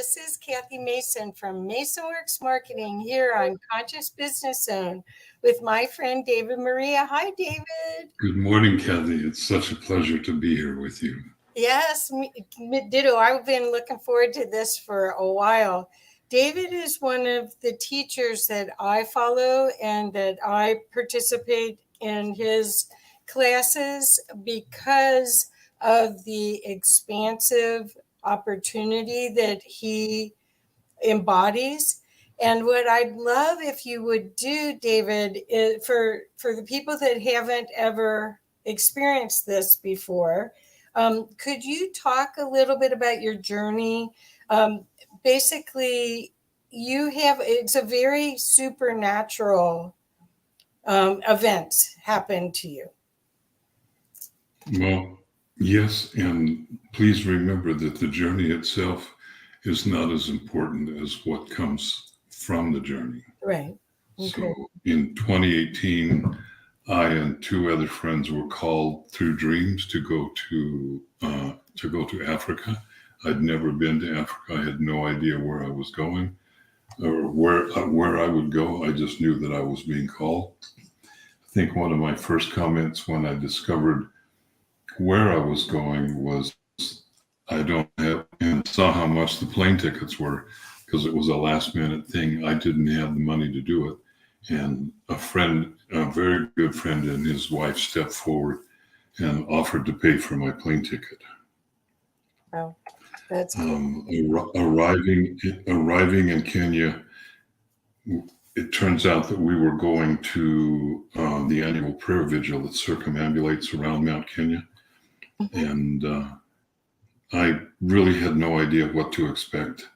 This is Kathy Mason from MasonWorks Marketing here on Conscious Business Zone with my friend David Maria. Hi, David. Good morning, Kathy. It's such a pleasure to be here with you. Yes, ditto. I've been looking forward to this for a while. David is one of the teachers that I follow and that I participate in his classes because of the expansive opportunity that he embodies. And what I'd love if you would do, David, is for the people that haven't ever experienced this before, could you talk a little bit about your journey? Basically, it's a very supernatural event happened to you. Well, yes, and please remember that the journey itself is not as important as what comes from the journey. Right. Okay. So in 2018, I and two other friends were called through dreams to go to Africa. I'd never been to Africa. I had no idea where I was going or where I would go. I just knew that I was being called. I think one of my first comments when I discovered where I was going was I don't have, and saw how much the plane tickets were because it was a last minute thing. I didn't have the money to do it. And a very good friend and his wife stepped forward and offered to pay for my plane ticket. Wow, that's cool. Arriving in Kenya, it turns out that we were going to the annual prayer vigil that circumambulates around Mount Kenya. Mm-hmm. And I really had no idea what to expect.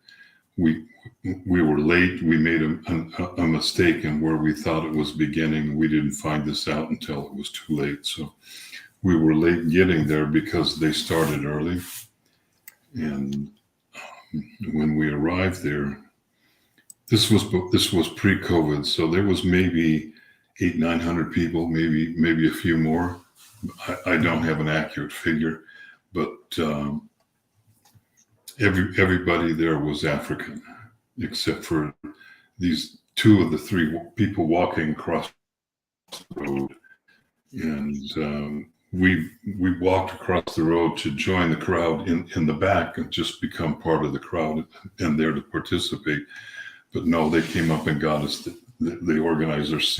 We were late. We made a mistake in where we thought it was beginning. We didn't find this out until it was too late. So we were late getting there because they started early. And when we arrived there, this was pre-COVID, so there was maybe 800-900 people, maybe a few more. I don't have an accurate figure, but everybody there was African, except for these two of the three people walking across the road. And we walked across the road to join the crowd in the back and just become part of the crowd and there to participate. But no, they came up and got us. The organizers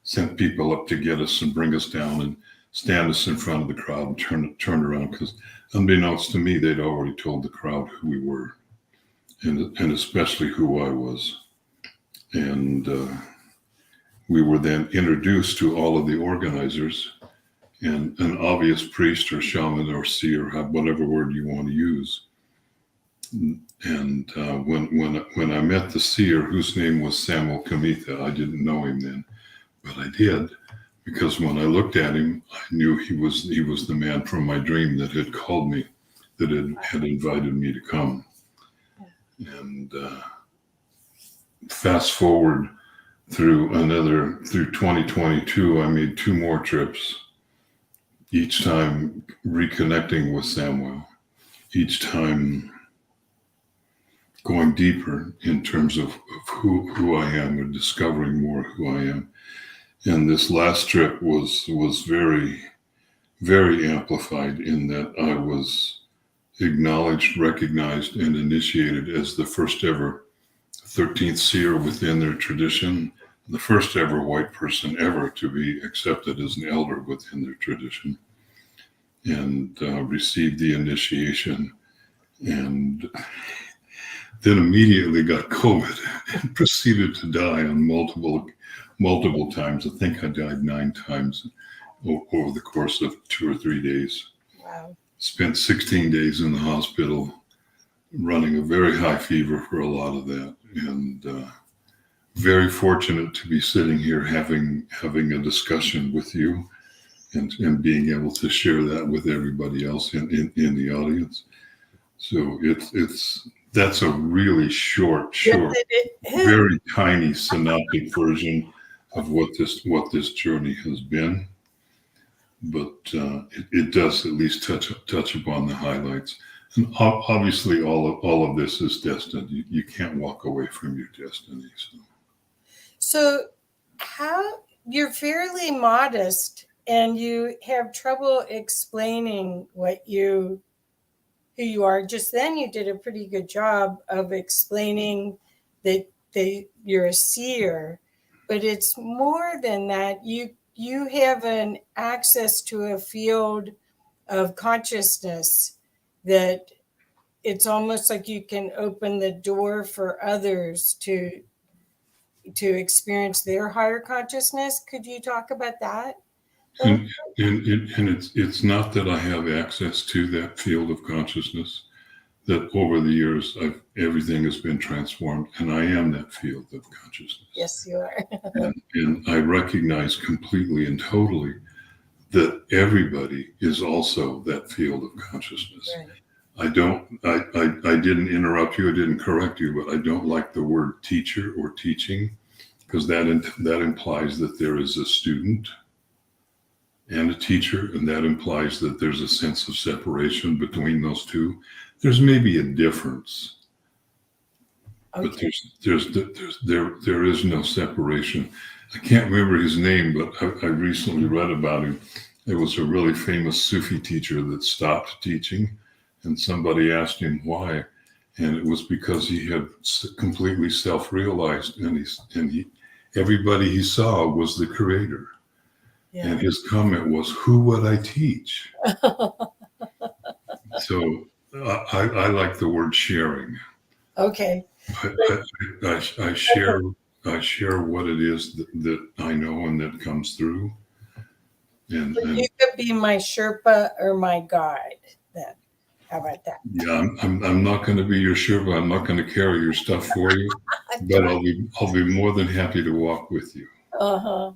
sent people up to get us and bring us down and stand us in front of the crowd and turn around, because unbeknownst to me, they'd already told the crowd who we were, and especially who I was. And we were then introduced to all of the organizers and an obvious priest or shaman or seer, whatever word you want to use. And when I met the seer, whose name was Samuel Kamitha, I didn't know him then, but I did, because when I looked at him, I knew he was the man from my dream that had called me, that had invited me to come. And fast forward through 2022, I made 2 more trips, each time reconnecting with Samuel, each time going deeper in terms of who I am, or discovering more who I am. And this last trip was very, very amplified in that I was acknowledged, recognized, and initiated as the first ever 13th seer within their tradition, the first ever white person ever to be accepted as an elder within their tradition, and received the initiation, and then immediately got COVID and proceeded to die on multiple times. I think I died 9 times over the course of 2 or 3 days. Wow. Spent 16 days in the hospital, running a very high fever for a lot of that, and very fortunate to be sitting here having a discussion with you and being able to share that with everybody else in the audience. So that's a really short, very tiny synoptic version of what this journey has been. But it does at least touch upon the highlights. And obviously, all of this is destined. You can't walk away from your destiny. So how you're fairly modest and you have trouble explaining who you are. Just then you did a pretty good job of explaining that you're a seer, but it's more than that. You have an access to a field of consciousness that it's almost like you can open the door for others to experience their higher consciousness. Could you talk about that? And it's not that I have access to that field of consciousness. That over the years, everything has been transformed, and I am that field of consciousness. Yes, you are. and I recognize completely and totally that everybody is also that field of consciousness. Right. I didn't interrupt you, I didn't correct you, but I don't like the word teacher or teaching, because that implies that there is a student and a teacher, and that implies that there's a sense of separation between those two. There's maybe a difference, Okay. but there is no separation. I can't remember his name, but I recently read about him. There was a really famous Sufi teacher that stopped teaching, and somebody asked him why, and it was because he had completely self-realized, and everybody he saw was the creator. Yeah. And his comment was, "Who would I teach?" So I like the word sharing. Okay. I share what it is that I know and that comes through. And you could be my Sherpa or my guide then. How about that? Yeah, I'm not going to be your Sherpa. I'm not going to carry your stuff for you, but I'll be more than happy to walk with you. Uh-huh.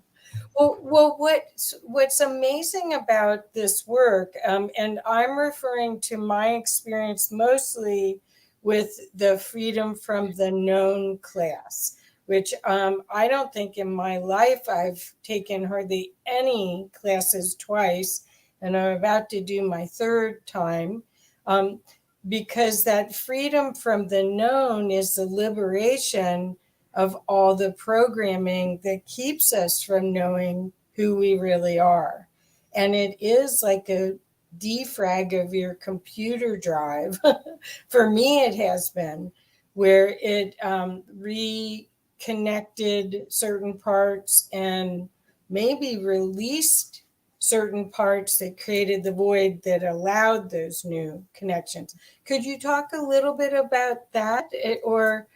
Well, what's amazing about this work, and I'm referring to my experience mostly with the Freedom from the Known class, which I don't think in my life I've taken hardly any classes twice, and I'm about to do my third time, because that freedom from the known is the liberation of all the programming that keeps us from knowing who we really are. And it is like a defrag of your computer drive. For me, it has been, where it reconnected certain parts and maybe released certain parts that created the void that allowed those new connections. Could you talk a little bit about that? Or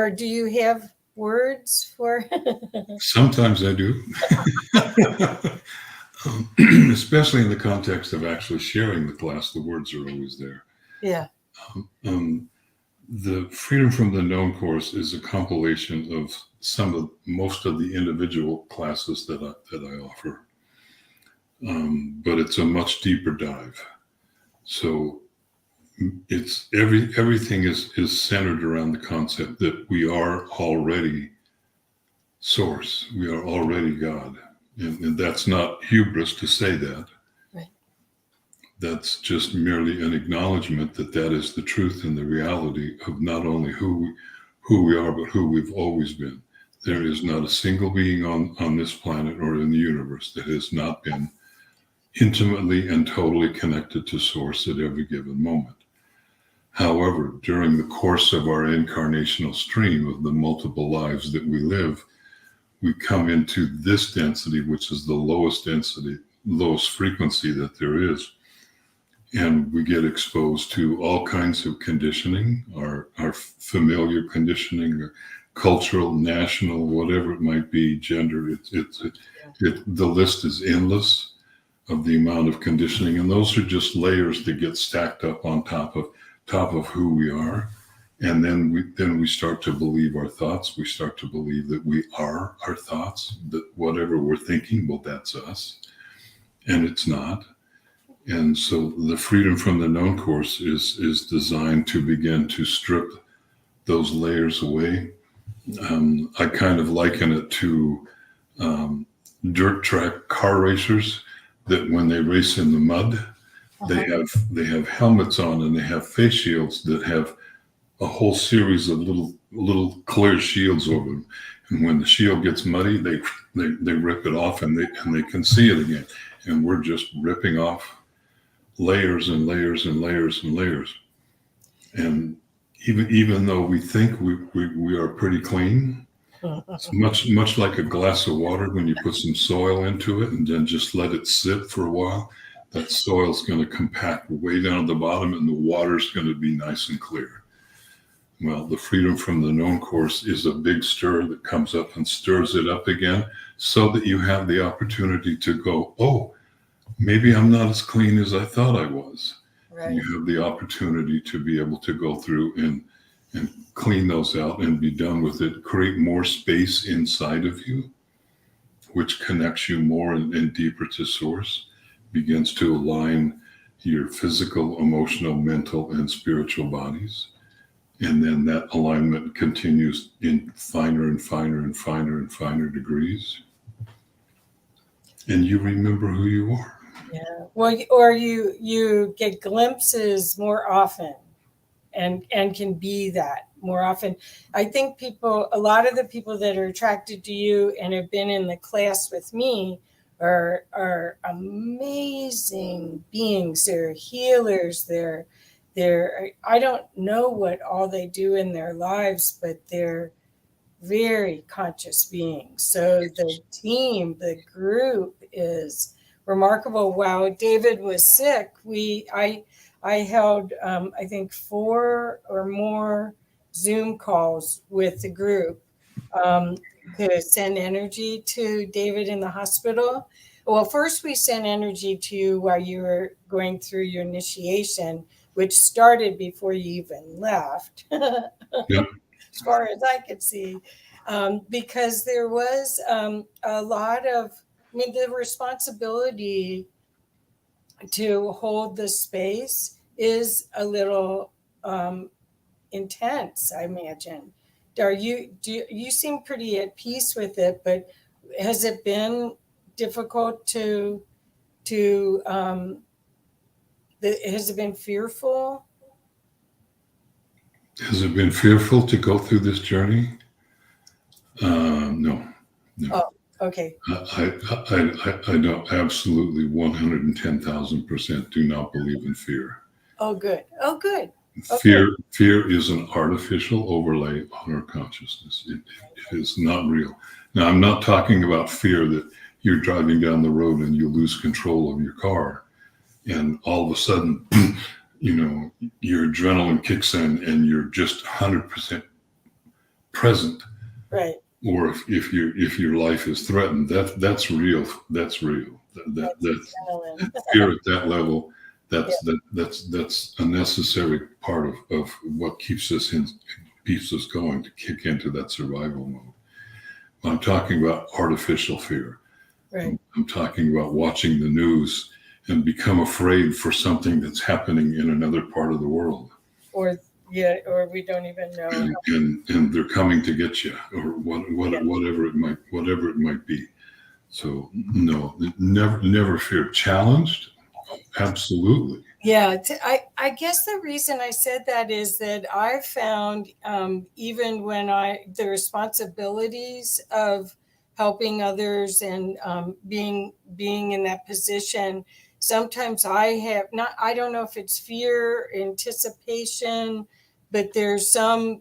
do you have words for? Sometimes I do. Especially in the context of actually sharing the class, the words are always there. Yeah. The Freedom from the Known course is a compilation of most of the individual classes that I offer, but it's a much deeper dive. So it's everything is centered around the concept that we are already Source. We are already God. And that's not hubris to say that. Right. That's just merely an acknowledgement that is the truth and the reality of not only who we are, but who we've always been. There is not a single being on this planet or in the universe that has not been intimately and totally connected to Source at every given moment. However, during the course of our incarnational stream of the multiple lives that we live, we come into this density, which is the lowest density, lowest frequency that there is. And we get exposed to all kinds of conditioning, our familiar conditioning, or cultural, national, whatever it might be, gender. The list is endless of the amount of conditioning. And those are just layers that get stacked up on top of who we are. And then we start to believe our thoughts. We start to believe that we are our thoughts, that whatever we're thinking, well, that's us. And it's not. And so the Freedom from the Known course is designed to begin to strip those layers away. I kind of liken it to dirt track car racers that when they race in the mud, They have helmets on, and they have face shields that have a whole series of little clear shields over them. And when the shield gets muddy, they rip it off, and they can see it again. And we're just ripping off layers and layers and layers and layers. And even though we think we are pretty clean, it's much like a glass of water. When you put some soil into it and then just let it sit for a while, that soil's going to compact way down at the bottom, and the water's going to be nice and clear. Well, the freedom from the known course is a big stir that comes up and stirs it up again, so that you have the opportunity to go, oh, maybe I'm not as clean as I thought I was. Right. You have the opportunity to be able to go through and clean those out and be done with it, create more space inside of you, which connects you more and deeper to source, begins to align your physical, emotional, mental, and spiritual bodies. And then that alignment continues in finer and finer and finer and finer degrees. And you remember who you are. Yeah. Well, or you get glimpses more often and can be that more often. I think a lot of the people that are attracted to you and have been in the class with me are amazing beings. They're healers. They're I don't know what all they do in their lives, but they're very conscious beings. So the team, the group is remarkable. While David was sick, I held I think 4 or more Zoom calls with the group to send energy to David in the hospital. Well, first we sent energy to you while you were going through your initiation, which started before you even left. Yep. As far as I could see, because there was a lot of, the responsibility to hold the space is a little intense, I imagine. You seem pretty at peace with it, but has it been difficult has it been fearful? Has it been fearful to go through this journey? No. Oh, okay. I don't, absolutely 110,000% do not believe in fear. Oh, good. Okay. Fear is an artificial overlay on our consciousness. It is not real. Now, I'm not talking about fear that you're driving down the road and you lose control of your car, and all of a sudden, your adrenaline kicks in and you're just 100% present. Right. Or if your life is threatened, that's real. That's real. That's fear at that level. That's a necessary part of what keeps us going to kick into that survival mode. I'm talking about artificial fear. Right. I'm talking about watching the news and become afraid for something that's happening in another part of the world. Or we don't even know. And they're coming to get you, or whatever it might be. So no, never fear. Challenged, absolutely. Yeah, I guess the reason I said that is that I found even when the responsibilities of helping others and being in that position, sometimes I don't know if it's fear, anticipation, but there's some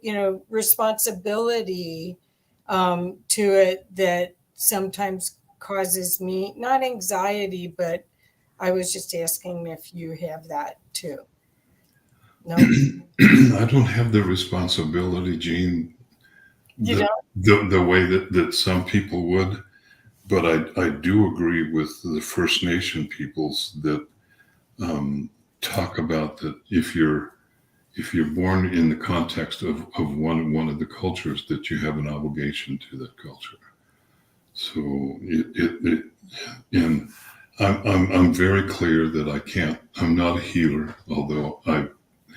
responsibility to it that sometimes causes me not anxiety, but I was just asking if you have that too. No, I don't have the responsibility, Jean, the way that some people would, but I do agree with the First Nation peoples that talk about that if you're born in the context of one of the cultures, that you have an obligation to that culture. So and I'm very clear that I'm not a healer, although I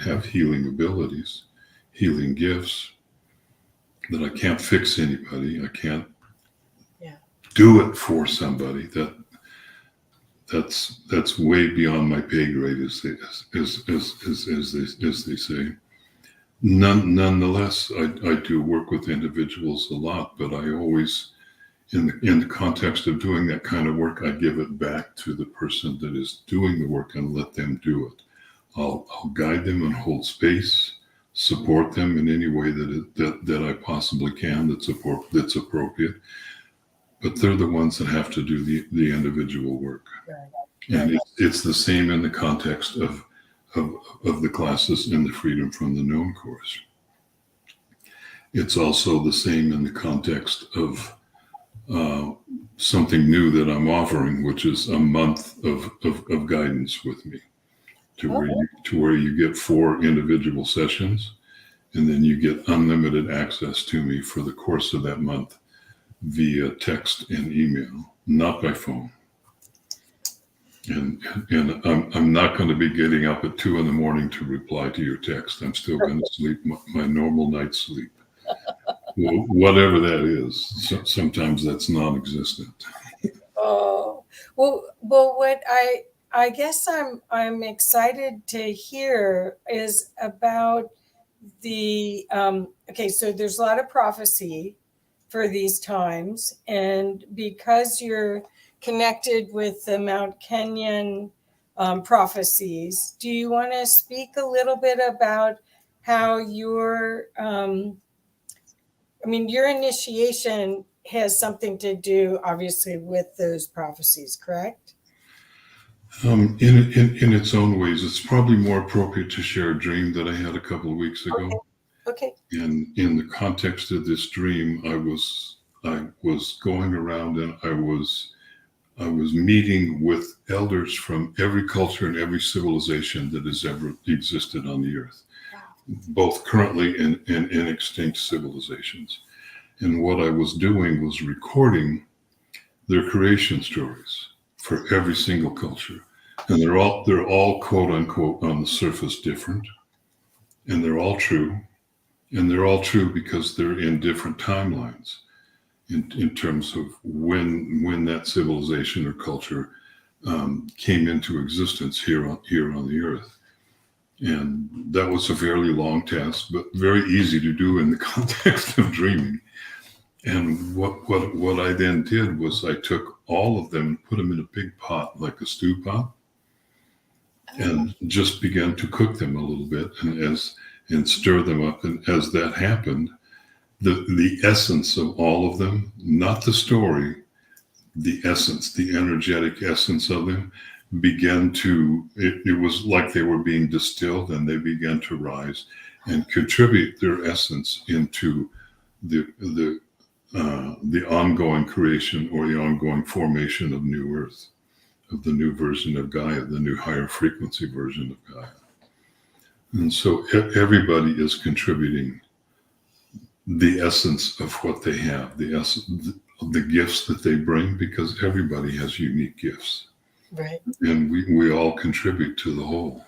have healing abilities, healing gifts, that I can't fix anybody. I can't do it for somebody. that's way beyond my pay grade, as they say. Nonetheless, I do work with individuals a lot, but I always, in the context of doing that kind of work, I give it back to the person that is doing the work and let them do it. I'll guide them and hold space, support them in any way that I possibly can that's appropriate. But they're the ones that have to do the individual work. Right. And it's the same in the context of the classes in the Freedom from the Known course. It's also the same in the context of something new that I'm offering, which is a month of guidance with me, to where you get 4 individual sessions, and then you get unlimited access to me for the course of that month via text and email, not by phone. And I'm not going to be getting up at 2 a.m. to reply to your text. I'm still going to sleep my normal night's sleep, whatever that is. So, sometimes that's non-existent. Oh, well, what I guess I'm excited to hear is about the okay. So there's a lot of prophecy for these times, and because you're connected with the Mount Kenyon prophecies, do you want to speak a little bit about how your your initiation has something to do, obviously, with those prophecies, correct? In its own ways, it's probably more appropriate to share a dream that I had a couple of weeks ago. Okay. And in the context of this dream, I was going around, and I was meeting with elders from every culture and every civilization that has ever existed on the earth, both currently and extinct civilizations. And what I was doing was recording their creation stories for every single culture. And they're all quote unquote on the surface different. And they're all true. And they're all true because they're in different timelines in terms of when that civilization or culture came into existence here on the earth. And that was a fairly long task, but very easy to do in the context of dreaming. And what I then did was I took all of them, put them in a big pot, like a stew pot, and just began to cook them a little bit and stir them up. And as that happened, the essence of all of them, not the story, the essence, the energetic essence of them began to, it was like they were being distilled, and they began to rise and contribute their essence into the ongoing creation or the ongoing formation of New Earth, of the new version of Gaia, the new higher frequency version of Gaia. And so everybody is contributing the essence of what they have, the essence of the gifts that they bring, because everybody has unique gifts. Right. And we all contribute to the whole.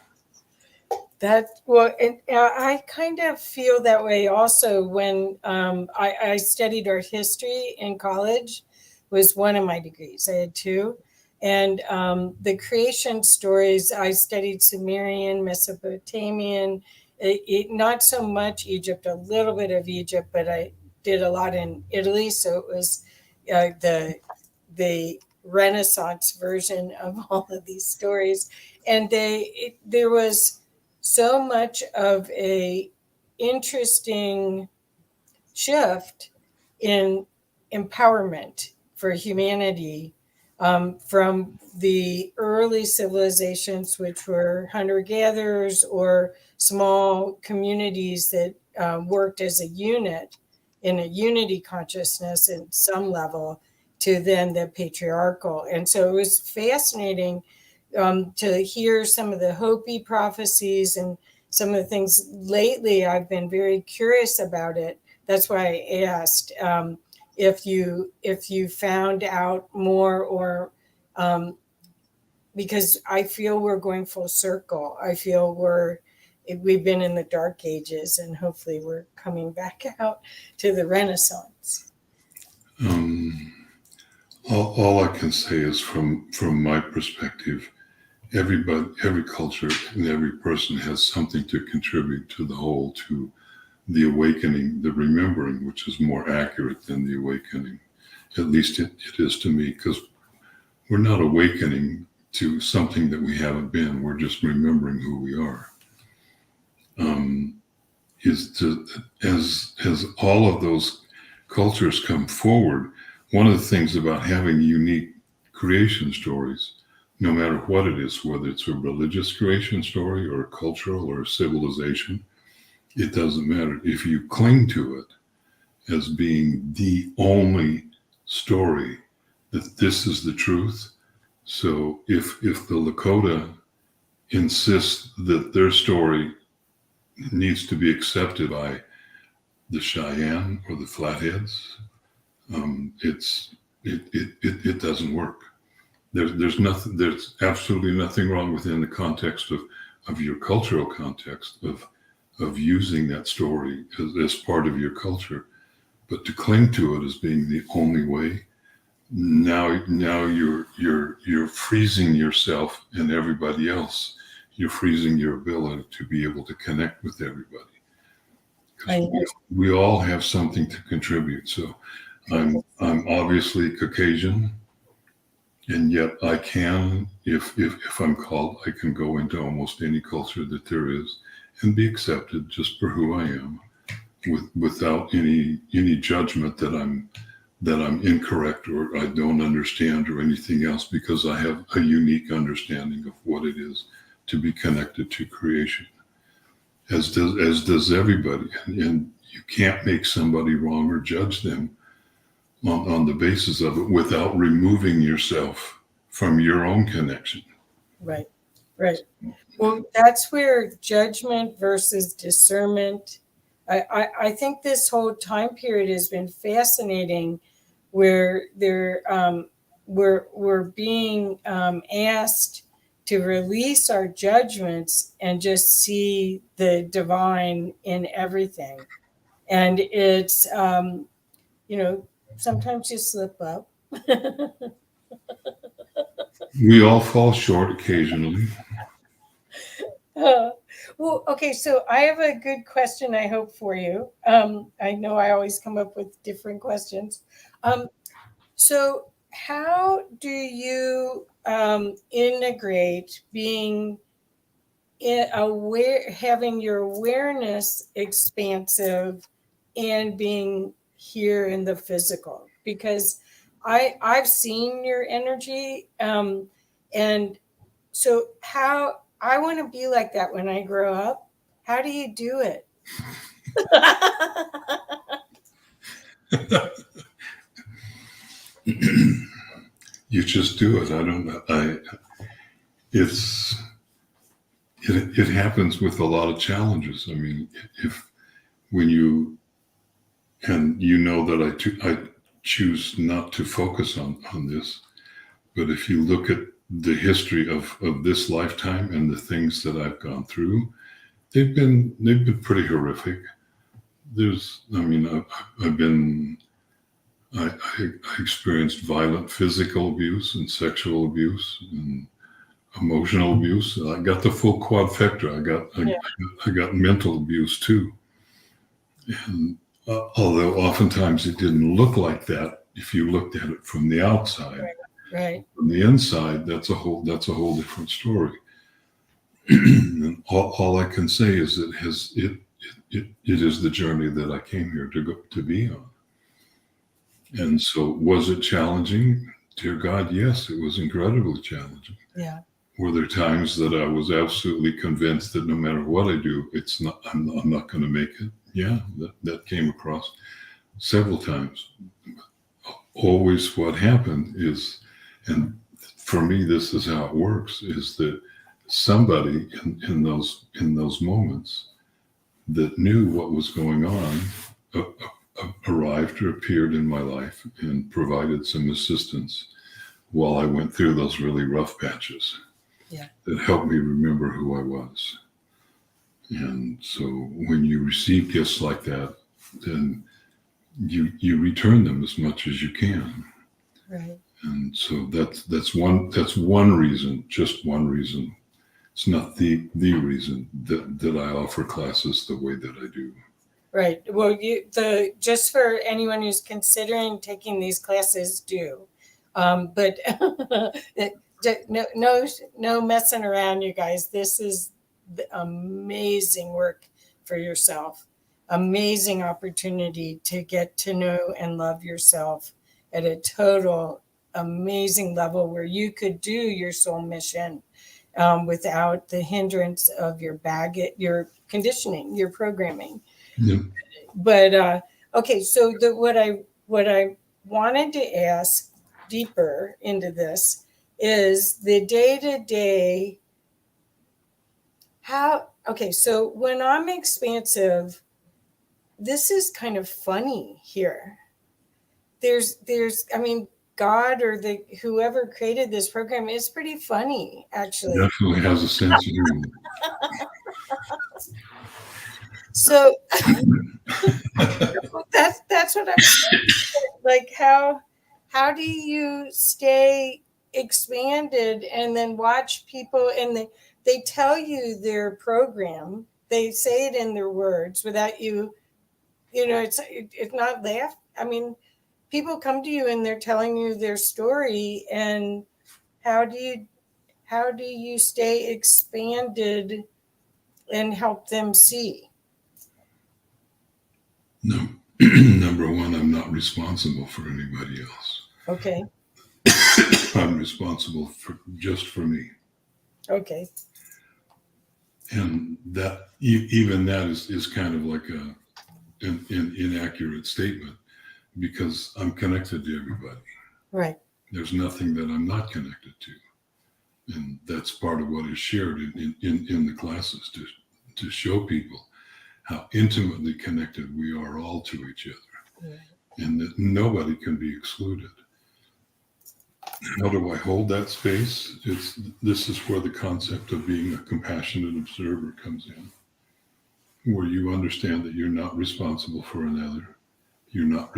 And I kind of feel that way also when I studied art history in college, was one of my degrees. I had 2. And the creation stories, I studied Sumerian, Mesopotamian, not so much Egypt, a little bit of Egypt, but I did a lot in Italy. So it was the Renaissance version of all of these stories. And there was so much of a interesting shift in empowerment for humanity from the early civilizations, which were hunter-gatherers or small communities that worked as a unit in a unity consciousness at some level, to then the patriarchal. And so it was fascinating to hear some of the Hopi prophecies and some of the things lately. I've been very curious about it. That's why I asked if you found out more, or because I feel we're going full circle. I feel we've been in the dark ages, and hopefully we're coming back out to the Renaissance. all I can say is from my perspective, every culture and every person has something to contribute to the whole, to the awakening, the remembering, which is more accurate than the awakening. At least it is to me, because we're not awakening to something that we haven't been. We're just remembering who we are. As all of those cultures come forward, one of the things about having unique creation stories, no matter what it is, whether it's a religious creation story or a cultural or a civilization, it doesn't matter. If you cling to it as being the only story, that this is the truth. So if the Lakota insists that their story needs to be accepted by the Cheyenne or the Flatheads, it doesn't work. There's absolutely nothing wrong within the context of your cultural context of using that story as part of your culture, but to cling to it as being the only way, now you're freezing yourself and everybody else. You're freezing your ability to be able to connect with everybody. Because we all have something to contribute. So I'm obviously Caucasian, and yet I can, if I'm called, I can go into almost any culture that there is and be accepted just for who I am, without any judgment that I'm incorrect or I don't understand or anything else, because I have a unique understanding of what it is to be connected to creation, as does everybody. And you can't make somebody wrong or judge them on the basis of it without removing yourself from your own connection. Right. Well, that's where judgment versus discernment. I think this whole time period has been fascinating, where we're being asked to release our judgments and just see the divine in everything. And it's sometimes you slip up. We all fall short occasionally. Well, okay, so I have a good question, I hope, for you. I know I always come up with different questions. So how do you integrate being aware, having your awareness expansive, and being here in the physical? Because I've seen your energy, and so how I want to be like that when I grow up. How do you do it? You just do it. I don't know. It happens with a lot of challenges. I mean, when you know that I choose not to focus on this, but if you look at the history of this lifetime and the things that I've gone through, they've been pretty horrific. I experienced violent physical abuse and sexual abuse and emotional abuse. I got the full quadfecta. I got mental abuse too. And although oftentimes it didn't look like that, if you looked at it from the outside, right. From the inside, that's a whole different story. And all I can say is it is the journey that I came here to be on. And so, was it challenging? Dear God, yes, it was incredibly challenging. Yeah. Were there times that I was absolutely convinced that no matter what I do, I'm not going to make it? Yeah, that came across several times. Always what happened is, and for me, this is how it works, is that somebody in those moments that knew what was going on arrived or appeared in my life and provided some assistance while I went through those really rough patches. Yeah. That helped me remember who I was. And so when you receive gifts like that, then you return them as much as you can. Right. And so that's one reason, just one reason. It's not the reason that I offer classes the way that I do. Right. Well, just for anyone who's considering taking these classes, do. But no messing around, you guys. This is amazing work for yourself. Amazing opportunity to get to know and love yourself at a total amazing level where you could do your soul mission without the hindrance of your baggage, your conditioning, your programming. Yep. But okay, so what I wanted to ask deeper into this is the day to day. So when I'm expansive, this is kind of funny here. I mean, God or whoever created this program is pretty funny, actually. Definitely has a sense of humor. So that's what I'm saying. Like, how do you stay expanded and then watch people and they tell you their program, they say it in their words without you know, it's not I mean, people come to you and they're telling you their story, and how do you stay expanded and help them see? No. Number one, I'm not responsible for anybody else. Okay. I'm responsible just for me. Okay. And that even that is kind of like an inaccurate statement, because I'm connected to everybody. Right. There's nothing that I'm not connected to. And that's part of what is shared in the classes, to show people how intimately connected we are all to each other. Right. And that nobody can be excluded. How do I hold that space? This is where the concept of being a compassionate observer comes in, where you understand that you're not responsible for another. You're not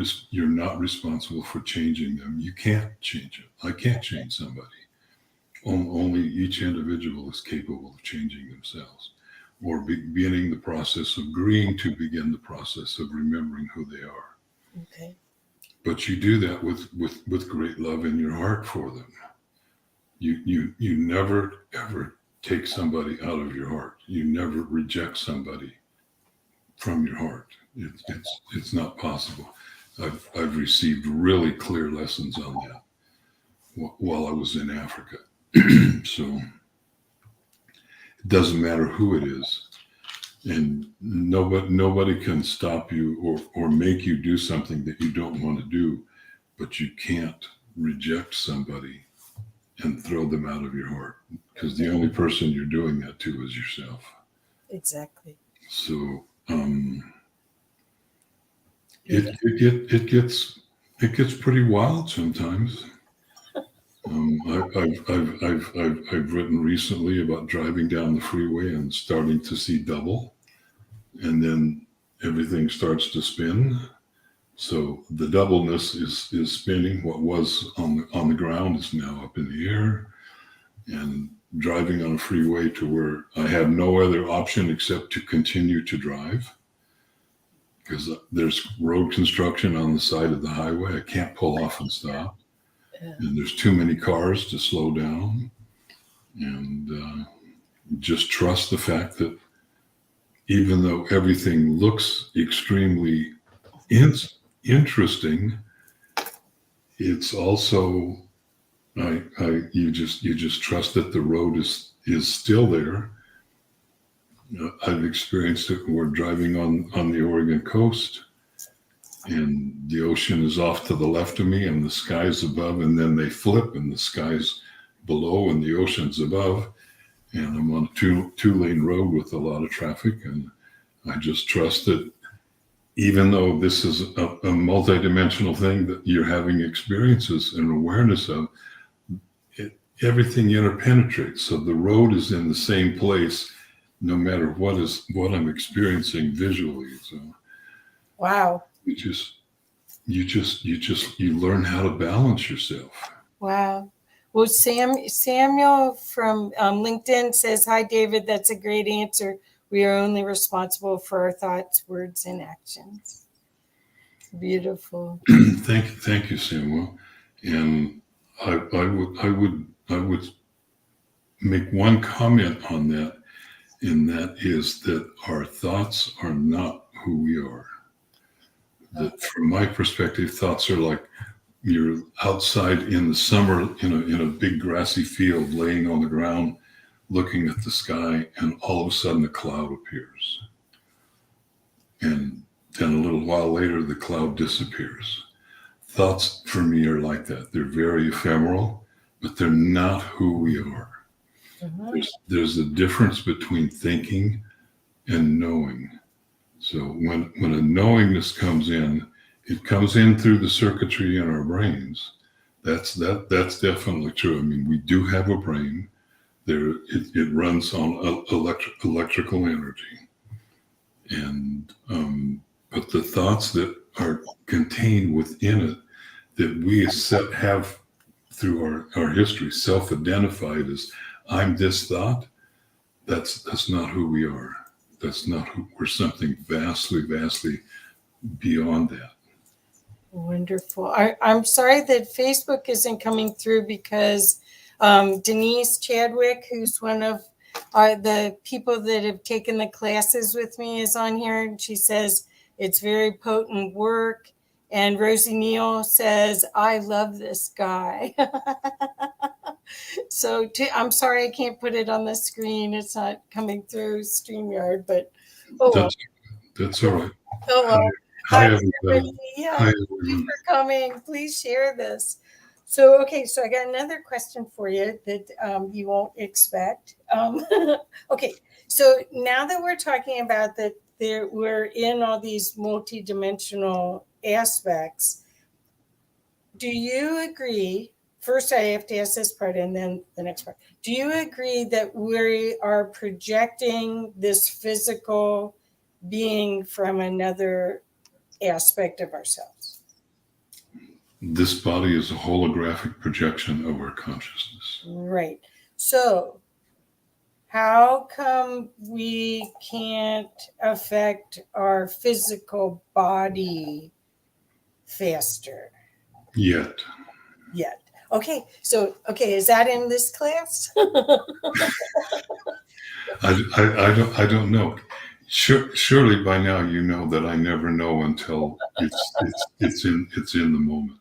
responsible for changing them. You can't change it. I can't change somebody. Only each individual is capable of changing themselves, or beginning the process, agreeing to begin the process of remembering who they are. Okay. But you do that with great love in your heart for them. You never ever take somebody out of your heart. You never reject somebody from your heart. It's not possible. I've received really clear lessons on that while I was in Africa. So it doesn't matter who it is, and nobody can stop you or make you do something that you don't want to do, but you can't reject somebody and throw them out of your heart, because the only person you're doing that to is yourself. Exactly. So it gets pretty wild sometimes. I've written recently about driving down the freeway and starting to see double, and then everything starts to spin. So the doubleness is spinning. What was on the ground is now up in the air, and driving on a freeway to where I have no other option except to continue to drive, because there's road construction on the side of the highway. I can't pull off and stop. And there's too many cars to slow down. And just trust the fact that even though everything looks extremely interesting, it's also you just trust that the road is still there. I've experienced it. We're driving on the Oregon coast, and the ocean is off to the left of me and the sky's above, and then they flip and the sky's below and the ocean's above, and I'm on a two-lane road with a lot of traffic, and I just trust that even though this is a multi-dimensional thing that you're having experiences and awareness of, everything interpenetrates. So the road is in the same place no matter what I'm experiencing visually. So wow. you learn how to balance yourself. Wow. Well, Samuel from LinkedIn says, "Hi, David. That's a great answer. We are only responsible for our thoughts, words, and actions." Beautiful. Thank you, Samuel. And I would make one comment on that, and that is that our thoughts are not who we are. That, from my perspective, thoughts are like you're outside in the summer in a big grassy field, laying on the ground, looking at the sky, and all of a sudden a cloud appears, and then a little while later the cloud disappears. Thoughts for me are like that. They're very ephemeral, but they're not who we are. Mhm. There's a difference between thinking and knowing. So when a knowingness comes in, it comes in through the circuitry in our brains. That's definitely true. I mean, we do have a brain. It runs on electrical energy, and but the thoughts that are contained within it, that we have through our history self-identified as I'm this thought, that's not who we are. That's not who we're. Something vastly beyond that. Wonderful. I'm sorry that Facebook isn't coming through because Denise Chadwick, who's one of the people that have taken the classes with me, is on here. And she says it's very potent work. And Rosie Neal says, "I love this guy." So I'm sorry I can't put it on the screen. It's not coming through StreamYard, but oh well. That's all right. Oh well. Hi, Hi, everybody. yeah, Hi, thank you everyone. for coming. Please share this. So, okay, so I got another question for you that you won't expect. Okay, so now that we're talking about that, we're in all these multidimensional aspects. Do you agree? First, I have to ask this part, and then the next part. Do you agree that we are projecting this physical being from another aspect of ourselves? This body is a holographic projection of our consciousness. Right. So, how come we can't affect our physical body faster Yet. yet? Okay. So, okay, is that in this class? I don't know. Surely by now you know that I never know until it's in the moment.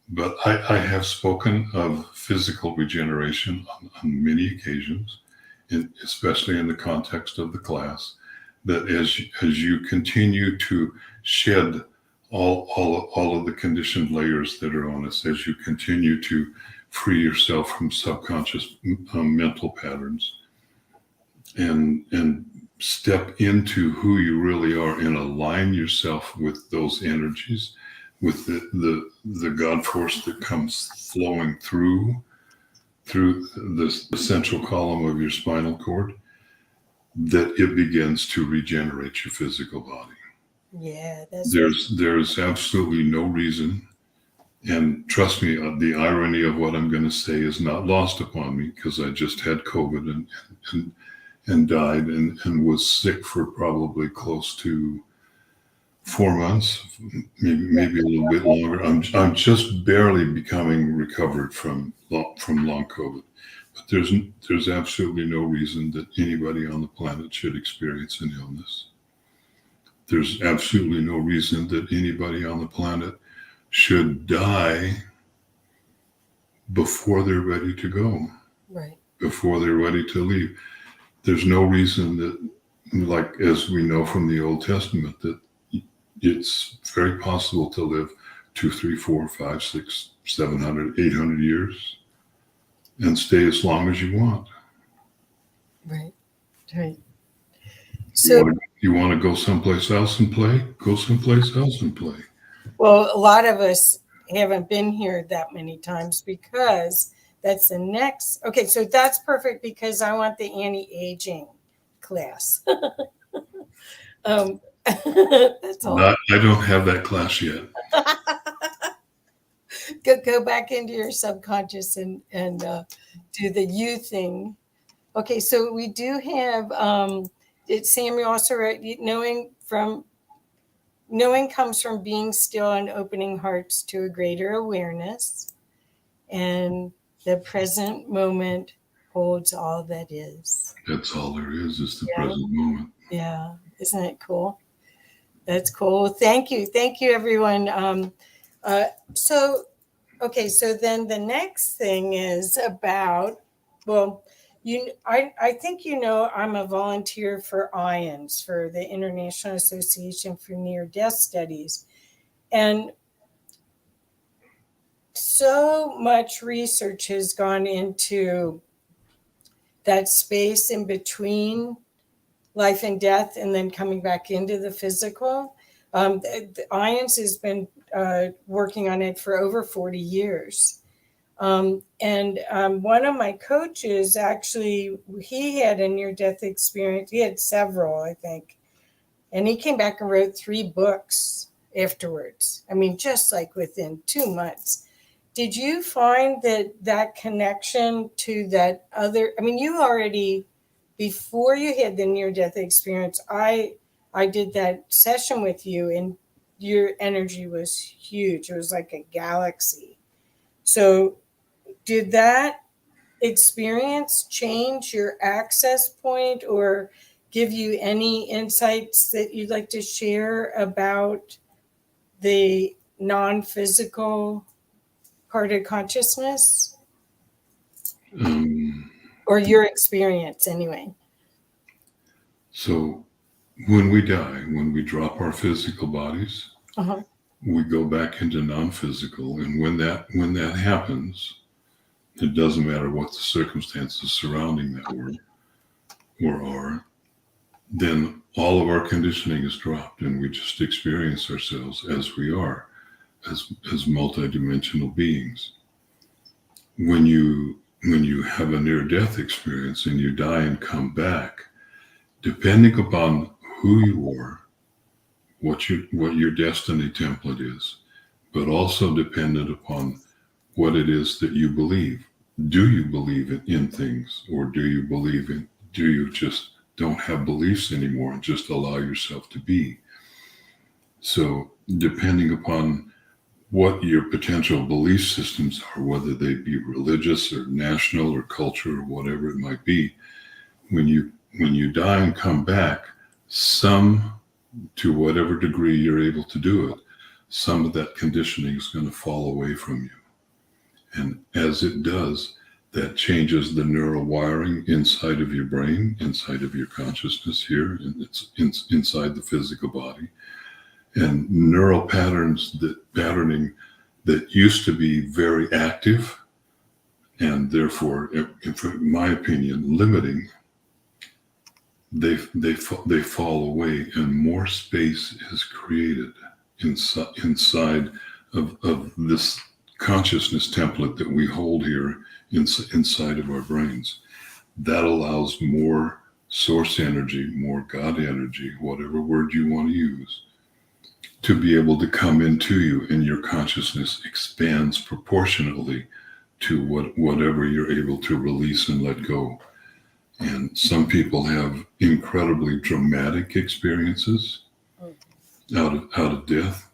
But I have spoken of physical regeneration on many occasions, especially in the context of the class. That as you continue to shed all of the conditioned layers that are on us, as you continue to free yourself from subconscious mental patterns, and step into who you really are and align yourself with those energies, with the God force that comes flowing through the central column of your spinal cord, that it begins to regenerate your physical body. Yeah, that's There's absolutely no reason, and trust me, the irony of what I'm going to say is not lost upon me, because I just had COVID and died and was sick for probably close to 4 months, maybe a little bit longer. I'm just barely becoming recovered from long COVID. But there's absolutely no reason that anybody on the planet should experience an illness. There's absolutely no reason that anybody on the planet should die before they're ready to go, right. before they're ready to leave. There's no reason that, like as we know from the Old Testament, that it's very possible to live 2, 3, 4, 5, 6, 700, 800 years and stay as long as you want. Right. Right. So, You want to go someplace else and play? Go someplace else and play. well, a lot of us haven't been here that many times because that's the next. Okay, so that's perfect because I want the anti-aging class. That's all. I don't have that class yet. go back into your subconscious and do the you thing. Okay, so we do have Samuel also wrote, knowing comes from being still and opening hearts to a greater awareness, and the present moment holds all that is. That's all there is the present moment. Yeah, isn't it cool? That's cool. Thank you, everyone. So okay, so then the next thing is about, well, I think I'm a volunteer for IONS, for the International Association for Near-Death Studies, and so much research has gone into that space in between life and death, and then coming back into the physical. The IONS has been working on it for over 40 years. And one of my coaches, actually, he had a near-death experience. He had several, I think. And he came back and wrote 3 books afterwards. I mean, just like within 2 months. Did you find that connection to that other, I mean, you already, before you had the near-death experience, I did that session with you, and your energy was huge. It was like a galaxy. So did that experience change your access point or give you any insights that you'd like to share about the non-physical part of consciousness? Or your experience anyway? So when we die, when we drop our physical bodies, we go back into non-physical. And when that happens, it doesn't matter what the circumstances surrounding that were or are, then all of our conditioning is dropped, and we just experience ourselves as we are, as multi-dimensional beings. When you have a near-death experience and you die and come back, depending upon who you are, what your destiny template is, but also dependent upon what it is that you believe. Do you believe in things, or do you just don't have beliefs anymore and just allow yourself to be? So depending upon what your potential belief systems are, whether they be religious or national or culture or whatever it might be, when you die and come back, some, to whatever degree you're able to do it, some of that conditioning is going to fall away from you. And as it does, that changes the neural wiring inside of your brain, inside of your consciousness here, and it's inside the physical body. And neural patterning that used to be very active and therefore, in my opinion, limiting, they fall away, and more space is created inside of this consciousness template that we hold here inside of our brains. That allows more source energy, more God energy, whatever word you want to use, to be able to come into you, and your consciousness expands proportionately to whatever you're able to release and let go. And some people have incredibly dramatic experiences out of death.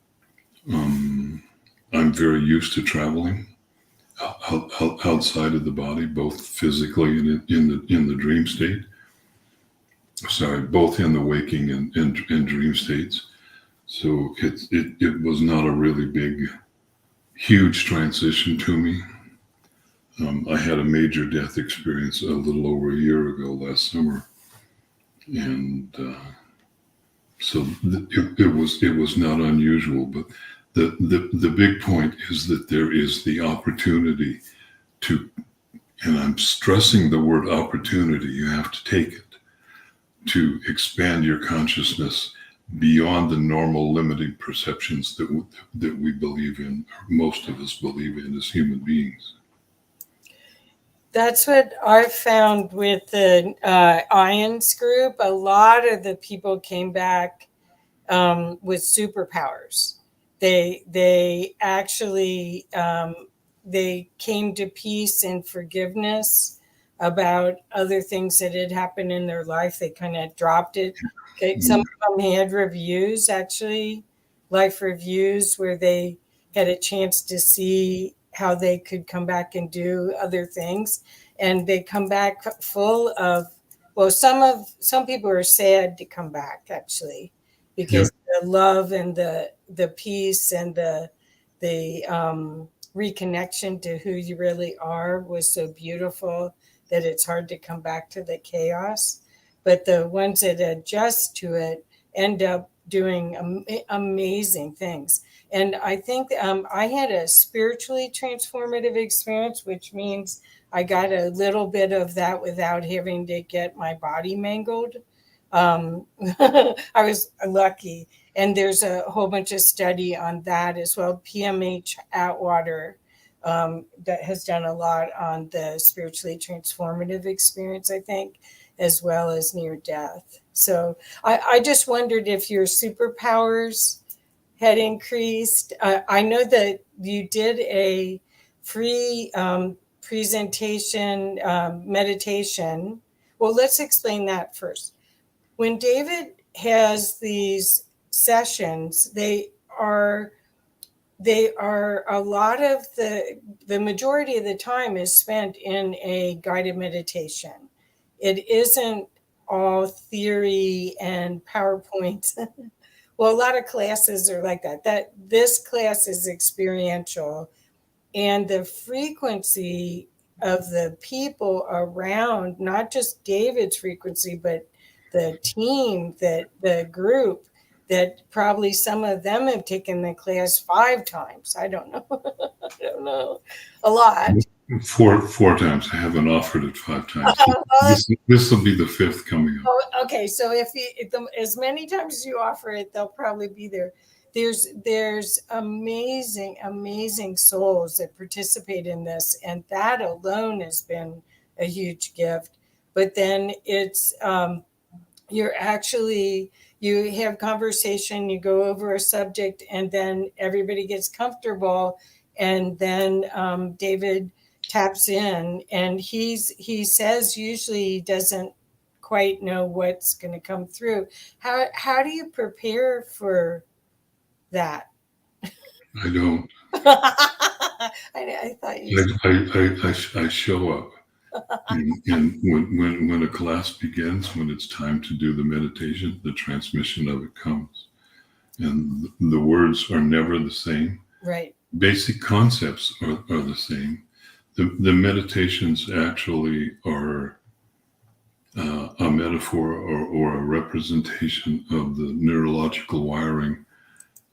I'm very used to traveling outside of the body, both physically and in the dream state. Sorry, both in the waking and dream states. So it was not a really big, huge transition to me. I had a major death experience a little over a year ago last summer, and so it was not unusual. But the big point is that there is the opportunity to, and I'm stressing the word opportunity. You have to take it to expand your consciousness beyond the normal limiting perceptions that we believe in, or most of us believe in as human beings. That's what I've found with the IONS group. A lot of the people came back with superpowers. They actually they came to peace and forgiveness about other things that had happened in their life. They kind of dropped it. Okay, some of them had reviews, actually, life reviews, where they had a chance to see how they could come back and do other things, and they come back full of, well, some people are sad to come back, actually, Yeah. because the love and the peace and the reconnection to who you really are was so beautiful that it's hard to come back to the chaos. But the ones that adjust to it end up doing amazing things. And I think I had a spiritually transformative experience, which means I got a little bit of that without having to get my body mangled. I was lucky. And there's a whole bunch of study on that as well. PMH Atwater that has done a lot on the spiritually transformative experience, I think, as well as near death. So I just wondered if your superpowers had increased. I know that you did a free presentation meditation. Well, let's explain that first. When David has these sessions, they are a lot of the majority of the time is spent in a guided meditation. It isn't all theory and PowerPoints. Well, a lot of classes are like that. This class is experiential, and the frequency of the people around, not just David's frequency, but the team, that the group, that probably some of them have taken the class 5 times. I don't know. I don't know. A lot. Four times. I haven't offered it 5 times. This will be the 5th coming up. Oh, okay, so if as many times as you offer it, they'll probably be there. There's amazing souls that participate in this, and that alone has been a huge gift. But then it's you have conversation, you go over a subject, and then everybody gets comfortable, and then David taps in, and he says usually he doesn't quite know what's going to come through. How do you prepare for that? I don't. I thought you I show up, and when a class begins, when it's time to do the meditation, the transmission of it comes, and the words are never the same. right. Basic concepts are the same. The meditations actually are a metaphor or a representation of the neurological wiring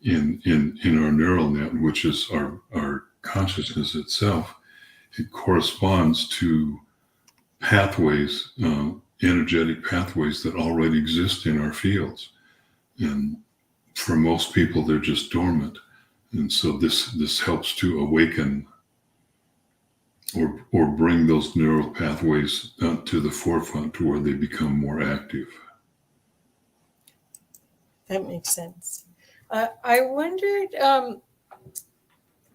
in our neural net, which is our consciousness itself. It corresponds to pathways, energetic pathways that already exist in our fields. And for most people, they're just dormant. And so this helps to awaken or bring those neural pathways to the forefront to where they become more active. That makes sense. I wondered,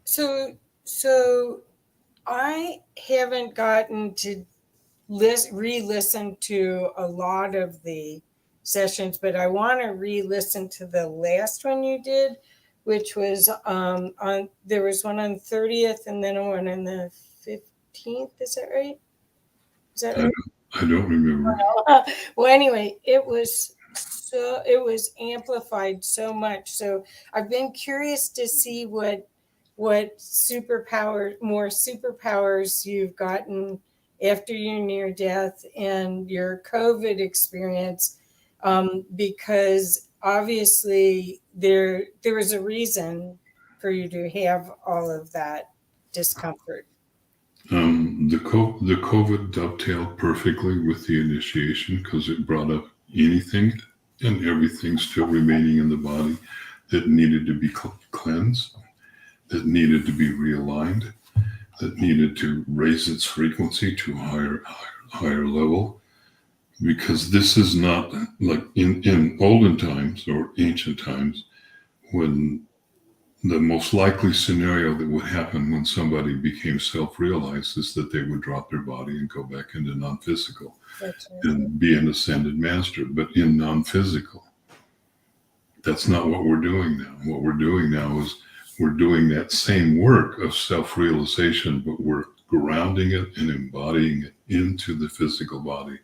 so I haven't gotten to re-listen to a lot of the sessions, but I want to re-listen to the last one you did, which was there was one on 30th and then one on the 15th. Is that right? Is that right? I don't remember. Well, anyway, it was amplified so much. So I've been curious to see what more superpowers you've gotten after your near death and your COVID experience, because obviously there was a reason for you to have all of that discomfort. The COVID dovetailed perfectly with the initiation because it brought up anything and everything still remaining in the body that needed to be cleansed, that needed to be realigned, that needed to raise its frequency to a higher level. Because this is not like in olden times or ancient times when the most likely scenario that would happen when somebody became self-realized is that they would drop their body and go back into non-physical and be an ascended master, but in non-physical. That's not what we're doing now. What we're doing now is we're doing that same work of self-realization, but we're grounding it and embodying it into the physical body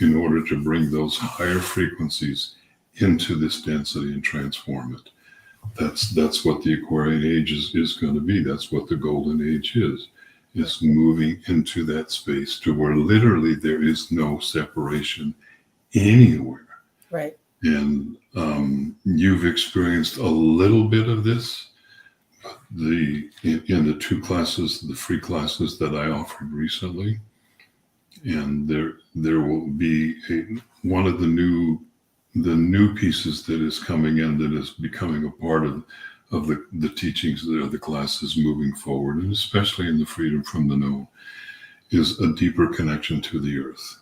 in order to bring those higher frequencies into this density and transform it. That's what the Aquarian age is going to be. That's what the golden age is moving into that space to where literally there is no separation anywhere. Right. And you've experienced a little bit of this in the two classes, the free classes that I offered recently. And there will be one of the new pieces that is coming in that is becoming a part of the teachings of the classes moving forward, and especially in the freedom from the known, is a deeper connection to the earth,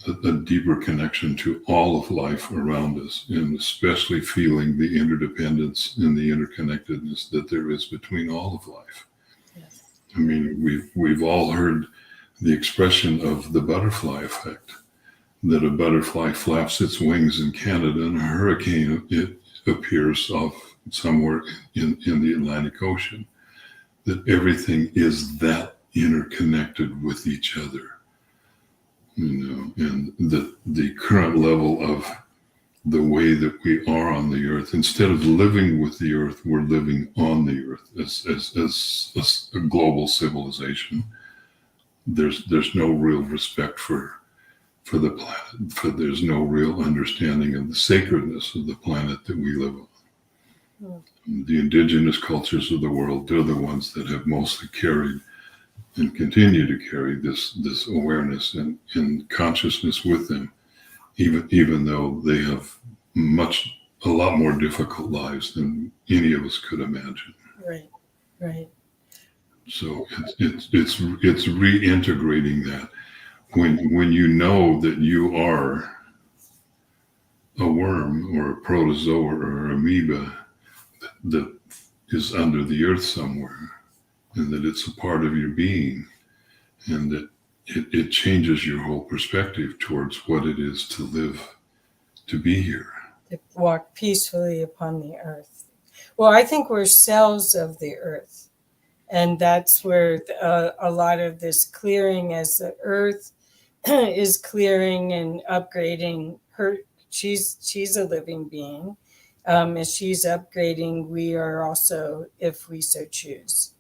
a deeper connection to all of life around us, and especially feeling the interdependence and the interconnectedness that there is between all of life. Yes. I mean, we've all heard the expression of the butterfly effect, that a butterfly flaps its wings in Canada and a hurricane it appears off somewhere in the Atlantic Ocean, that everything is that interconnected with each other. And the current level of the way that we are on the earth, instead of living with the earth, we're living on the earth as a global civilization. There's no real respect for the planet, there's no real understanding of the sacredness of the planet that we live on. The indigenous cultures of the world, they're the ones that have mostly carried and continue to carry this awareness and consciousness with them, even though they have a lot more difficult lives than any of us could imagine. Right. So it's reintegrating that. When you know that you are a worm or a protozoa or an amoeba that is under the earth somewhere, and that it's a part of your being, and that it changes your whole perspective towards what it is to live, to be here. To walk peacefully upon the earth. Well, I think we're cells of the earth. And that's where a lot of this clearing, as the earth is clearing and upgrading her. She's a living being. As she's upgrading, we are also, if we so choose.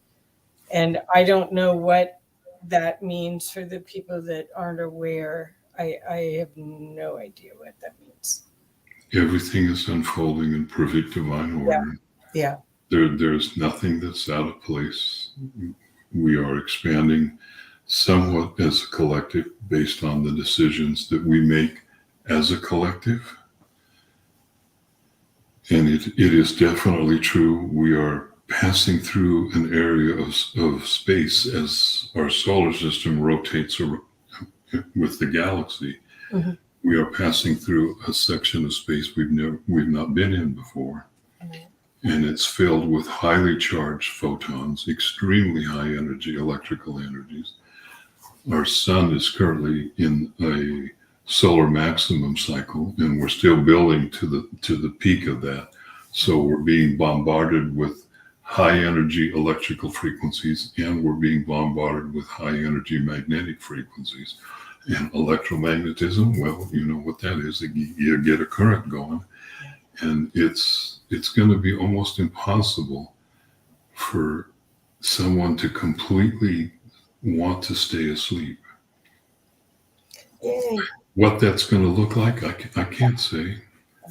And I don't know what that means for the people that aren't aware. I have no idea what that means. Everything is unfolding in perfect divine order. Yeah. There's nothing that's out of place. We are expanding somewhat as a collective based on the decisions that we make as a collective. And it is definitely true. We are passing through an area of space as our solar system rotates with the galaxy. Mm-hmm. We are passing through a section of space we've not been in before. Mm-hmm. And it's filled with highly charged photons, extremely high energy, electrical energies. Our sun is currently in a solar maximum cycle, and we're still building to the peak of that. So we're being bombarded with high energy electrical frequencies, and we're being bombarded with high energy magnetic frequencies. And electromagnetism, well, you know what that is. You get a current going, and it's going to be almost impossible for someone to completely want to stay asleep. Yay. What that's going to look like, I can't say.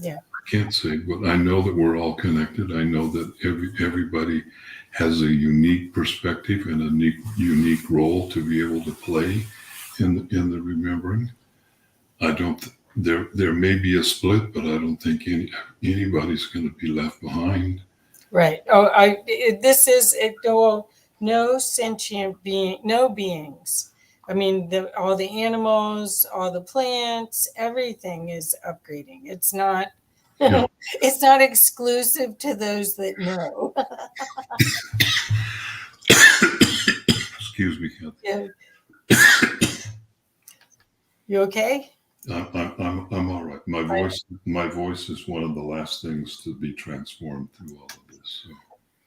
Yeah. I can't say, but I know that we're all connected. I know that everybody has a unique perspective and a unique role to be able to play in the remembering. There may be a split, but I don't think anybody's going to be left behind. Right. No sentient being, no beings. I mean, all the animals, all the plants, everything is upgrading. It's not Yeah. It's not exclusive to those that know. Excuse me, Kathy. Yeah. You okay? I'm all right. My voice is one of the last things to be transformed through all of this. So.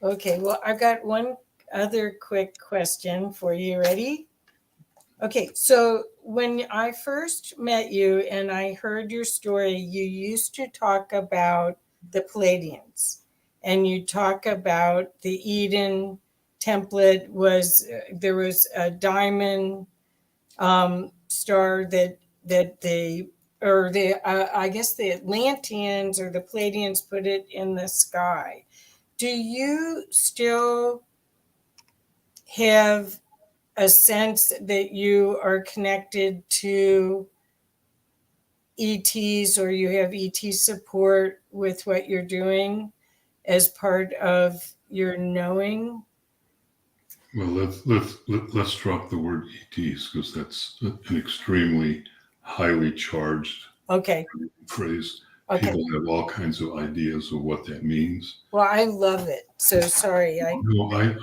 Okay, well, I've got one other quick question for you. Ready? Okay, so when I first met you and I heard your story, you used to talk about the Palladians, and you talk about the Eden template was there was a diamond star that they or the I guess the Atlanteans or the Palladians put it in the sky. Do you still have a sense that you are connected to ETs or you have ET support with what you're doing as part of your knowing? Well, let's drop the word ETs because that's an extremely highly charged Okay. phrase. Okay. People have all kinds of ideas of what that means. Well, I love it. So sorry. No, I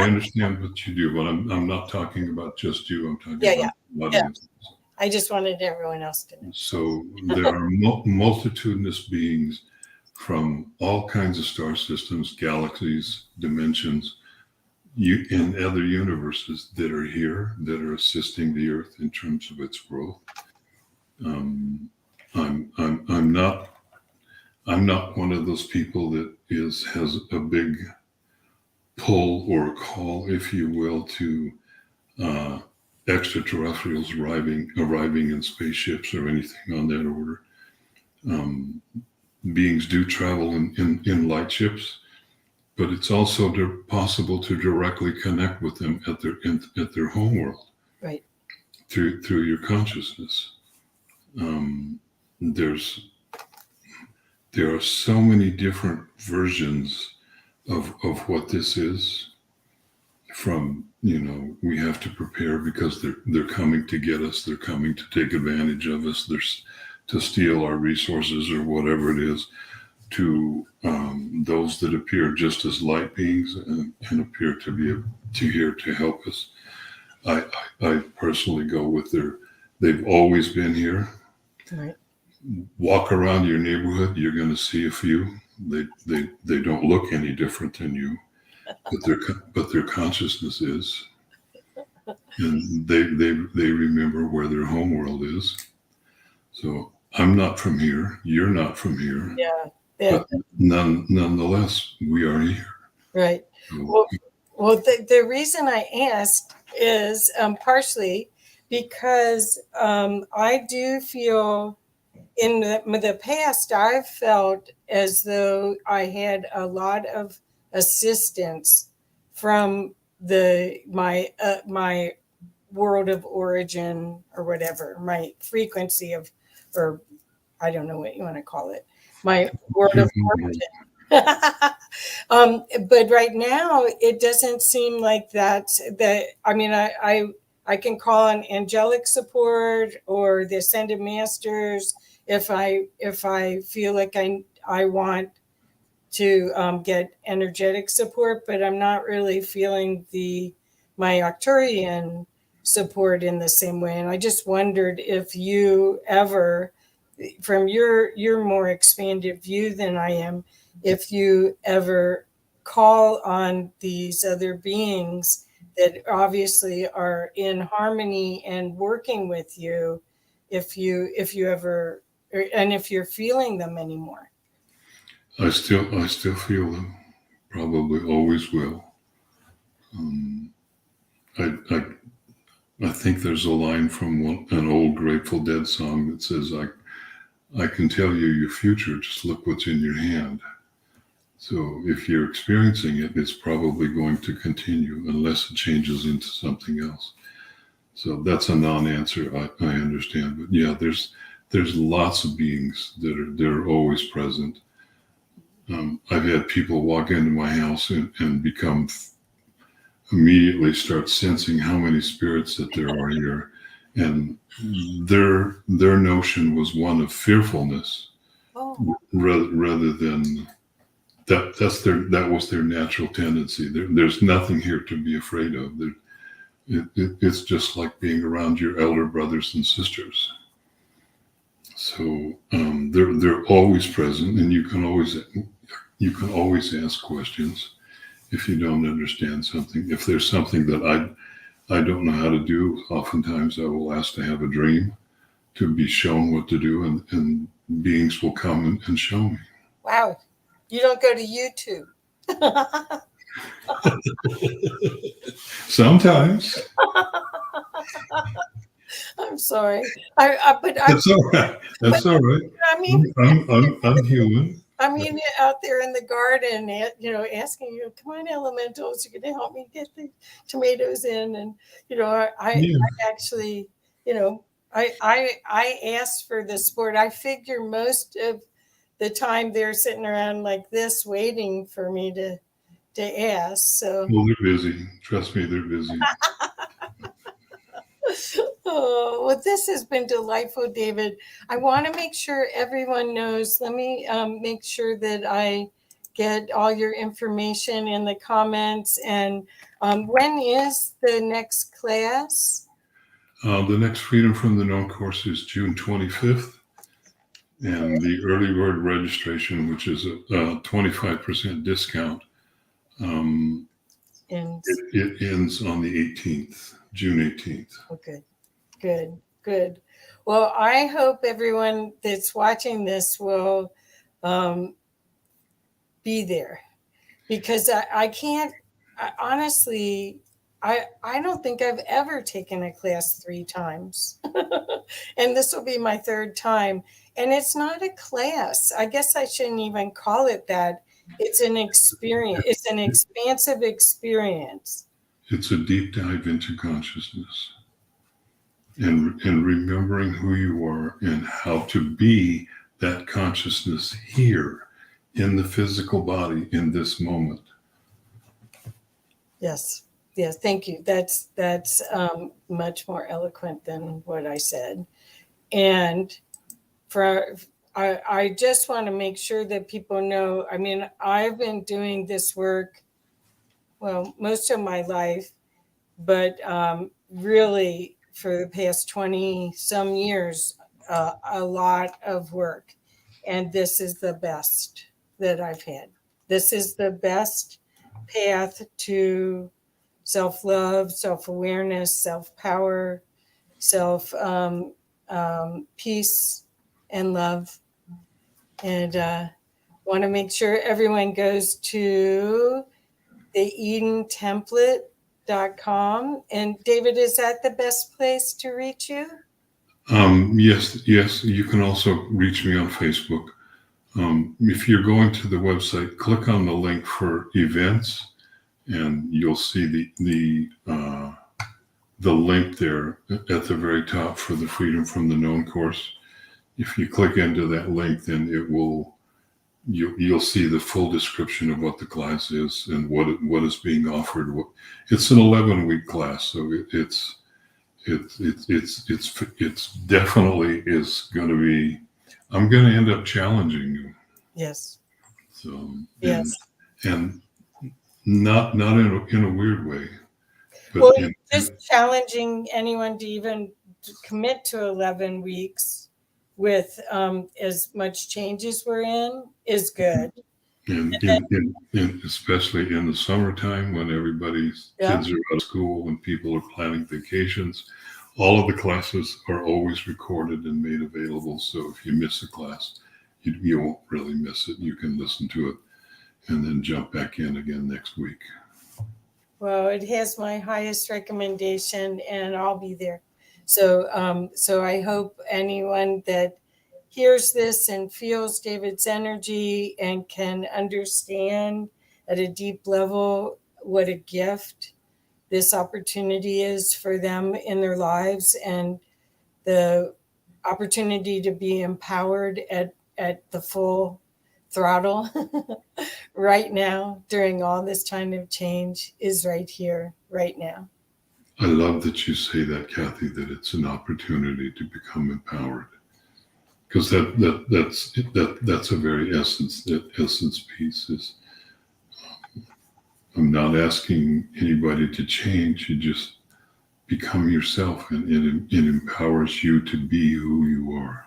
understand what you do, but I'm not talking about just you. I'm talking Yeah, about the yeah. audience. I just wanted everyone else to know. So there are multitudinous beings from all kinds of star systems, galaxies, dimensions, in other universes that are here, that are assisting the Earth in terms of its growth. I'm not one of those people that has a big pull or a call, if you will, to extraterrestrials arriving in spaceships or anything on that order. Beings do travel in light ships, but it's also possible to directly connect with them at their home world, right? Through your consciousness. There are so many different versions of what this is. From we have to prepare because they're coming to get us. They're coming to take advantage of us. They're to steal our resources or whatever it is. To those that appear just as light beings and appear to be here to help us. I personally go with they've always been here. Right. Walk around your neighborhood, you're going to see a few. They don't look any different than you, but their consciousness is, and they remember where their home world is. So I'm not from here. You're not from here. Yeah. But nonetheless, we are here. Right. So, well, the reason I asked is partially because I do feel in the past, I've felt as though I had a lot of assistance from my world of origin or whatever, my frequency of, or I don't know what you want to call it, my world of origin. But right now, it doesn't seem like that's that. I mean, I can call on angelic support or the ascended masters if I feel like I want to get energetic support, but I'm not really feeling my Arcturian support in the same way. And I just wondered if you ever, from your more expanded view than I am, if you ever call on these other beings that obviously are in harmony and working with you, if you ever, and if you're feeling them anymore. I still feel them. Probably always will. I think there's a line from an old Grateful Dead song that says, I can tell you your future, just look what's in your hand. So if you're experiencing it, it's probably going to continue unless it changes into something else. So that's a non-answer, I understand. But yeah, there's lots of beings that are always present. I've had people walk into my house and immediately start sensing how many spirits that there are here. And their notion was one of fearfulness. Oh, rather than that was their natural tendency. There's nothing here to be afraid of. It's just like being around your elder brothers and sisters. So they're always present, and you can always ask questions if you don't understand something. If there's something that I don't know how to do, oftentimes I will ask to have a dream to be shown what to do, and beings will come and show me. wow. You don't go to YouTube. Sometimes. I'm sorry. That's all right. That's all right. I mean, I'm human. I mean, out there in the garden, asking you, come on, elementals, you're going to help me get the tomatoes in. And, I actually, I asked for the support. I figure most of the time they're sitting around like this waiting for me to ask. So, Well, they're busy. Trust me, they're busy. oh, well, this has been delightful, David. I want to make sure everyone knows. Let me make sure that I get all your information in the comments. And when is the next class? The next Freedom from the Known course is June 25th. And the early bird registration, which is a 25% discount, it ends on the 18th, June 18th. Okay, good. Well, I hope everyone that's watching this will be there, because I can't, honestly, I don't think I've ever taken a class 3 times. And this will be my 3rd time. And it's not a class. I guess I shouldn't even call it that. It's an experience. It's an expansive experience. It's a deep dive into consciousness and remembering who you are and how to be that consciousness here in the physical body in this moment. Yes. Thank you. That's much more eloquent than what I said. And I just want to make sure that people know, I mean, I've been doing this work, well, most of my life, but really for the past 20 some years, a lot of work. And this is the best that I've had. This is the best path to self-love, self-awareness, self-power, peace and love. And want to make sure everyone goes to the EdenTemplate.com. And David, is that the best place to reach you? Yes. You can also reach me on Facebook. If you're going to the website, click on the link for events, and you'll see the link there at the very top for the Freedom from the Known course. If you click into that link, then you'll see the full description of what the class is and what is being offered. It's an 11-week class, so it's definitely is going to be. I'm going to end up challenging you. Yes. So yes, and not in a weird way. But well, just challenging anyone to even commit to 11 weeks with as much change as we're in is good. And especially in the summertime when everybody's kids are out of school and people are planning vacations, all of the classes are always recorded and made available. So if you miss a class, you won't really miss it. You can listen to it and then jump back in again next week. Well, it has my highest recommendation, and I'll be there. So, so I hope anyone that hears this and feels David's energy and can understand at a deep level what a gift this opportunity is for them in their lives, and the opportunity to be empowered at the full throttle right now during all this time of change is right here, right now. I love that you say that, Kathy, that it's an opportunity to become empowered. because that's a very essence piece. Is I'm not asking anybody to change. You just become yourself, and it empowers you to be who you are.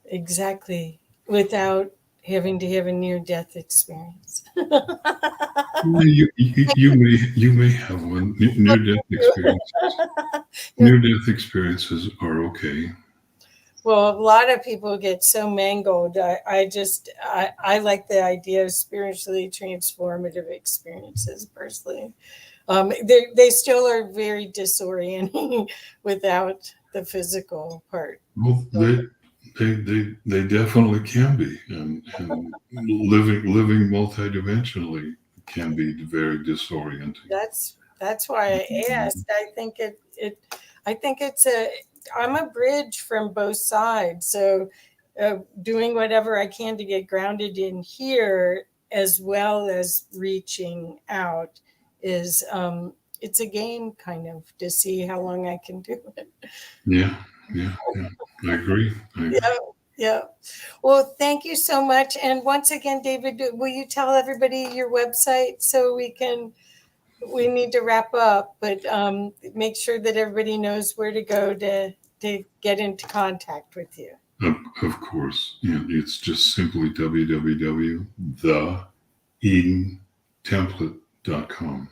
Exactly. Without having to have a near-death experience. You may have one. Near death experiences. Near death experiences are okay. Well, a lot of people get so mangled. I like the idea of spiritually transformative experiences personally. They still are very disorienting without the physical part. Well, they definitely can be, and living multidimensionally can be very disorienting. That's why I asked. I think it's a I'm a bridge from both sides. So doing whatever I can to get grounded in here as well as reaching out is it's a game kind of to see how long I can do it. Yeah, yeah, yeah. I agree. Yeah. Yeah. Well, thank you so much. And once again, David, will you tell everybody your website so we need to wrap up, but make sure that everybody knows where to go to get into contact with you. Of course, it's just simply www.theedentemplate.com.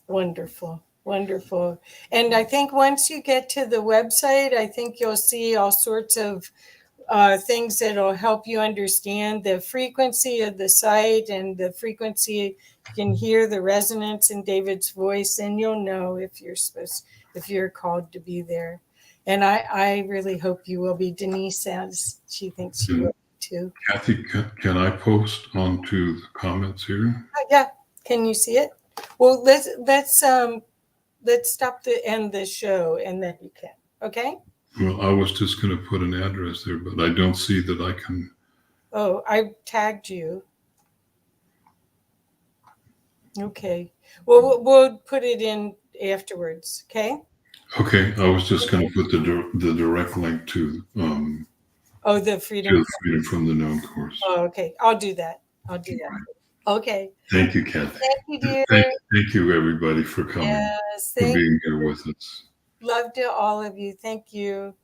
Wonderful. Wonderful. And I think once you get to the website, I think you'll see all sorts of things that'll help you understand the frequency of the site and the frequency. You can hear the resonance in David's voice, and you'll know if you're called to be there. And I really hope you will be. Denise says she thinks she will be too. Kathy, can I post onto the comments here? Yeah. Can you see it? Well, let's stop the end the show, and then you can. Okay. Well, I was just going to put an address there, but I don't see that I can. Oh, I tagged you. Okay. Well, we'll put it in afterwards. Okay. Okay, I was just going to put the direct link to The freedom. the Freedom from the Known course. Oh, okay. I'll do that. Okay. Thank you, Kathy. Thank you, dear. Thank you, everybody, for coming, Yes. for being here with us. Love to all of you. Thank you.